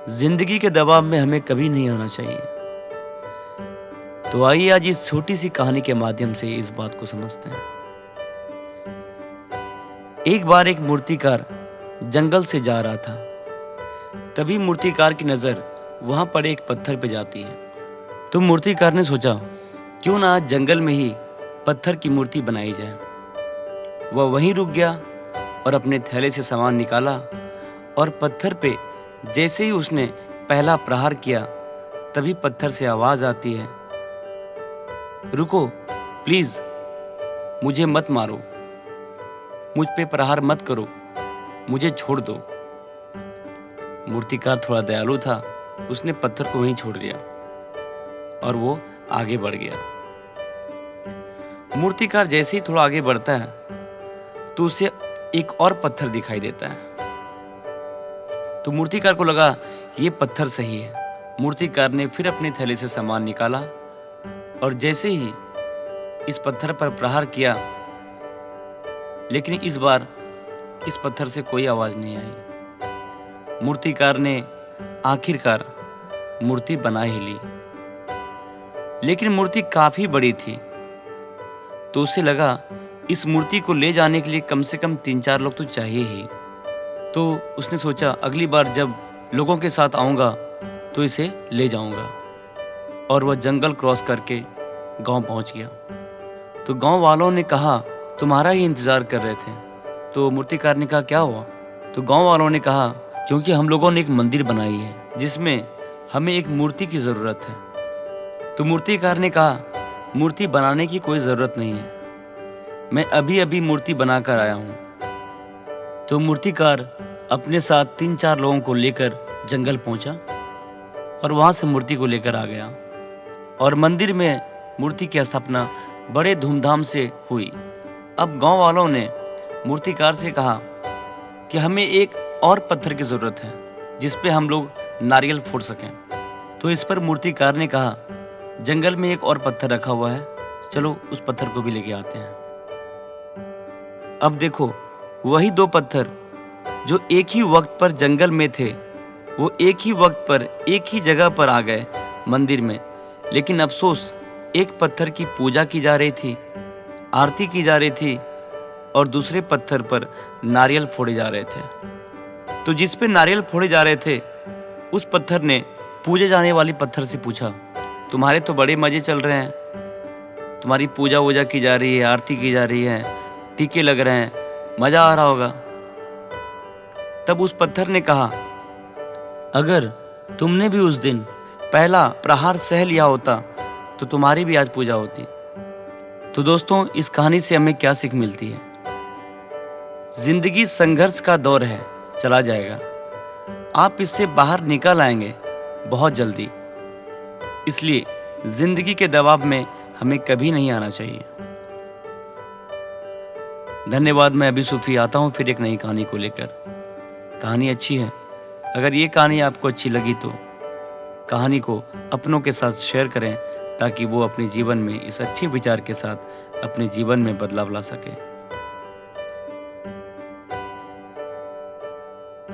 जिंदगी के दबाव में हमें कभी नहीं आना चाहिए। तो आइए आज इस छोटी सी कहानी के माध्यम से इस बात को समझते हैं। एक बार एक मूर्तिकार जंगल से जा रहा था। तभी मूर्तिकार की नज़र वहां पड़े एक पत्थर पे जाती है। तो मूर्तिकार ने सोचा, क्यों ना आज जंगल में ही पत्थर की मूर्ति बनाई जाए। वह वहीं रुक गया और अपने थैले से सामान निकाला और पत्थर पे जैसे ही उसने पहला प्रहार किया, तभी पत्थर से आवाज आती है, रुको प्लीज, मुझे मत मारो, मुझ पे प्रहार मत करो, मुझे छोड़ दो। मूर्तिकार थोड़ा दयालु था, उसने पत्थर को वहीं छोड़ दिया और वो आगे बढ़ गया। मूर्तिकार जैसे ही थोड़ा आगे बढ़ता है तो उसे एक और पत्थर दिखाई देता है। तो मूर्तिकार को लगा ये पत्थर सही है। मूर्तिकार ने फिर अपने थैले से सामान निकाला और जैसे ही इस पत्थर पर प्रहार किया, लेकिन इस बार इस पत्थर से कोई आवाज नहीं आई। मूर्तिकार ने आखिरकार मूर्ति बना ही ली, लेकिन मूर्ति काफी बड़ी थी। तो उसे लगा इस मूर्ति को ले जाने के लिए कम से कम 3-4 लोग तो चाहिए ही। तो उसने सोचा, अगली बार जब लोगों के साथ आऊँगा तो इसे ले जाऊँगा। और वह जंगल क्रॉस करके गांव पहुँच गया। तो गांव वालों ने कहा, तुम्हारा ही इंतज़ार कर रहे थे। तो मूर्तिकार ने कहा, क्या हुआ? तो गांव वालों ने कहा, क्योंकि हम लोगों ने एक मंदिर बनाई है जिसमें हमें एक मूर्ति की ज़रूरत है। तो मूर्तिकार ने कहा, मूर्ति बनाने की कोई ज़रूरत नहीं है, मैं अभी अभी मूर्ति बनाकर आया हूँ। तो मूर्तिकार अपने साथ 3-4 लोगों को लेकर जंगल पहुंचा और वहां से मूर्ति को लेकर आ गया और मंदिर में मूर्ति की स्थापना बड़े धूमधाम से हुई। अब गांव वालों ने मूर्तिकार से कहा कि हमें एक और पत्थर की ज़रूरत है जिस पे हम लोग नारियल फोड़ सकें। तो इस पर मूर्तिकार ने कहा, जंगल में एक और पत्थर रखा हुआ है, चलो उस पत्थर को भी लेके आते हैं। अब देखो, वही 2 पत्थर जो एक ही वक्त पर जंगल में थे, वो एक ही वक्त पर एक ही जगह पर आ गए मंदिर में। लेकिन अफसोस, एक पत्थर की पूजा की जा रही थी, आरती की जा रही थी, और दूसरे पत्थर पर नारियल फोड़े जा रहे थे। तो जिस पे नारियल फोड़े जा रहे थे, उस पत्थर ने पूजे जाने वाली पत्थर से पूछा, तुम्हारे तो बड़े मजे चल रहे हैं, तुम्हारी पूजा वूजा की जा रही है, आरती की जा रही है, टीके लग रहे हैं, मजा आ रहा होगा। तब उस पत्थर ने कहा, अगर तुमने भी उस दिन पहला प्रहार सह लिया होता तो तुम्हारी भी आज पूजा होती। तो दोस्तों, इस कहानी से हमें क्या सीख मिलती है? जिंदगी संघर्ष का दौर है, चला जाएगा, आप इससे बाहर निकल आएंगे बहुत जल्दी। इसलिए जिंदगी के दबाव में हमें कभी नहीं आना चाहिए। धन्यवाद। मैं अभी सूफी आता हूँ फिर एक नई कहानी को लेकर। कहानी अच्छी है, अगर ये कहानी आपको अच्छी लगी तो कहानी को अपनों के साथ शेयर करें ताकि वो अपने जीवन में इस अच्छे विचार के साथ अपने जीवन में बदलाव ला सके।